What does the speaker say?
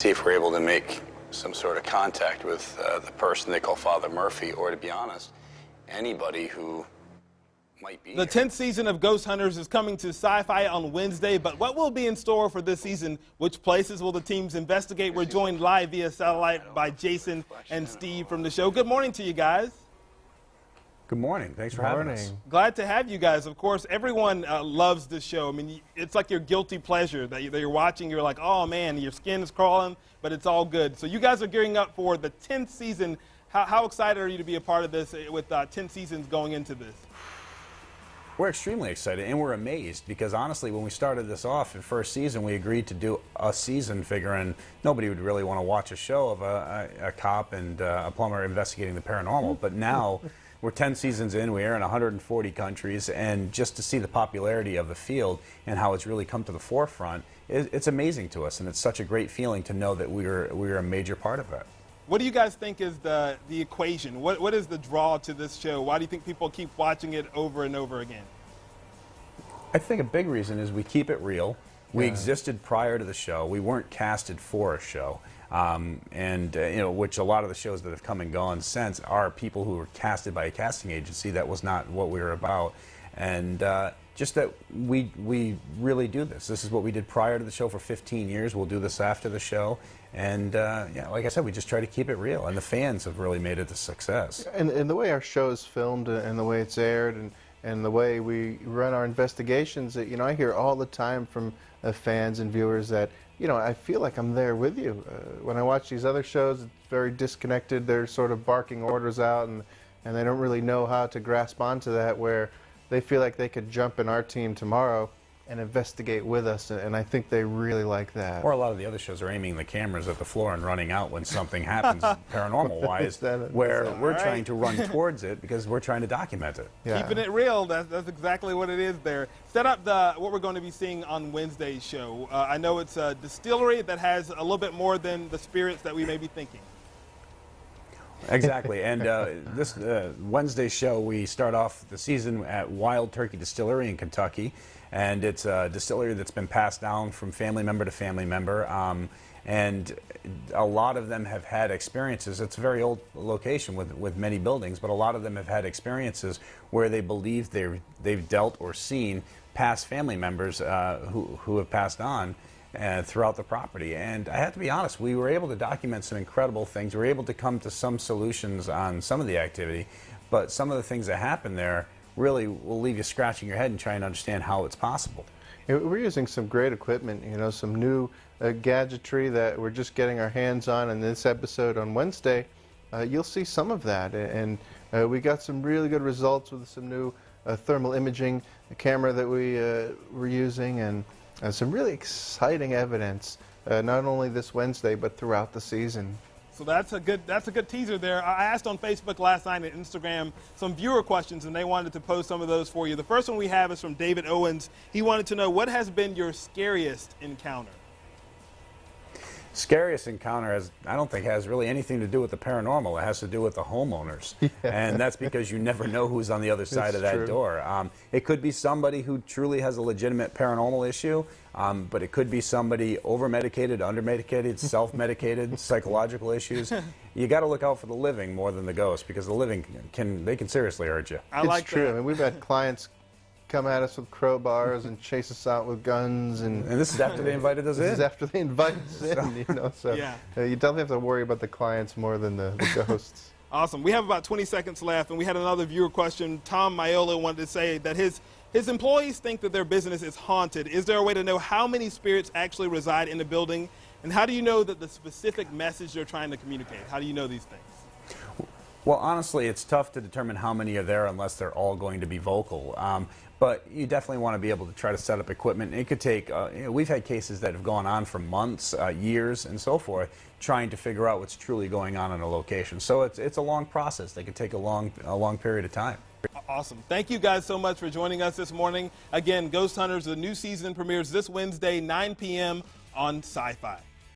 See if we're able to make some sort of contact with the person they call Father Murphy, or to be honest, anybody who might be The 10th season of Ghost Hunters is coming to SyFy on Wednesday, but what will be in store for this season? Which places will the teams investigate? We're joined live via satellite by Jason and Steve from the show. Good morning to you guys. Good morning. Thanks for having us. Glad to have you guys. Of course, everyone loves this show. I mean, it's like your guilty pleasure that you're watching. You're like, oh, man, your skin is crawling, but it's all good. So you guys are gearing up for the 10th season. How excited are you to be a part of this with 10 seasons going into this? We're extremely excited, and we're amazed because, honestly, when we started this off in first season, we agreed to do a season figuring nobody would really want to watch a show of a cop and a plumber investigating the paranormal. But now we're 10 seasons in, we air in 140 countries, and just to see the popularity of the field and how it's really come to the forefront, it's amazing to us, and it's such a great feeling to know that we're a major part of it. What do you guys think is the equation? What is the draw to this show? Why do you think people keep watching it over and over again? I think a big reason is we keep it real. We existed prior to the show. We weren't casted for a show. Which a lot of the shows that have come and gone since are people who were casted by a casting agency. That was not what we were about. And just that we really do this. This is what we did prior to the show for 15 years. We'll do this after the show. And like I said, we just try to keep it real. And the fans have really made it a success. And the way our show is filmed and the way it's aired and the way we run our investigations, I hear all the time from fans and viewers that, I feel like I'm there with you. When I watch these other shows, it's very disconnected. They're sort of barking orders out, and they don't really know how to grasp onto that, where they feel like they could jump in our team tomorrow and investigate with us, and I think they really like that. Or a lot of the other shows are aiming the cameras at the floor and running out when something happens paranormal-wise, where we're trying to run towards it because we're trying to document it. Yeah. Keeping it real, that's exactly what it is there. Set up what we're going to be seeing on Wednesday's show. I know it's a Distillery that has a little bit more than the spirits that we may be thinking. Exactly, and this Wednesday show, we start off the season at Wild Turkey Distillery in Kentucky, and it's a distillery that's been passed down from family member to family member, and a lot of them have had experiences. It's a very old location with many buildings, but a lot of them have had experiences where they believe they've dealt or seen past family members who have passed on throughout the property. And I have to be honest, we were able to document some incredible things. We were able to come to some solutions on some of the activity, but some of the things that happen there really will leave you scratching your head and trying to understand how it's possible. We're using some great equipment, some new gadgetry that we're just getting our hands on in this episode on Wednesday. You'll see some of that, and we got some really good results with some new thermal imaging camera that we were using, and some really exciting evidence, not only this Wednesday, but throughout the season. So that's a good teaser there. I asked on Facebook last night and Instagram some viewer questions, and they wanted to post some of those for you. The first one we have is from David Owens. He wanted to know, what has been your scariest encounter? Scariest encounter I don't think has really anything to do with the paranormal. It has to do with the homeowners. Yeah. And that's because you never know who's on the other side of that door. It could be somebody who truly has a legitimate paranormal issue, but it could be somebody over-medicated, under-medicated, self-medicated, psychological issues. You got to look out for the living more than the ghosts, because the living can seriously hurt you. It's true. I mean, we've had clients come at us with crowbars and chase us out with guns, and this is after they invited us in. This is after they invited us in, so yeah. You definitely have to worry about the clients more than the ghosts. Awesome. We have about 20 seconds left, and we had another viewer question. Tom Maiola wanted to say that his employees think that their business is haunted. Is there a way to know how many spirits actually reside in the building, and how do you know that the specific message they're trying to communicate? How do you know these things? Well, honestly, it's tough to determine how many are there unless they're all going to be vocal. But you definitely want to be able to try to set up equipment. It could take, we've had cases that have gone on for months, years, and so forth, trying to figure out what's truly going on in a location. So it's a long process. They could take a long period of time. Awesome. Thank you guys so much for joining us this morning. Again, Ghost Hunters, the new season premieres this Wednesday, 9 p.m. on SyFy.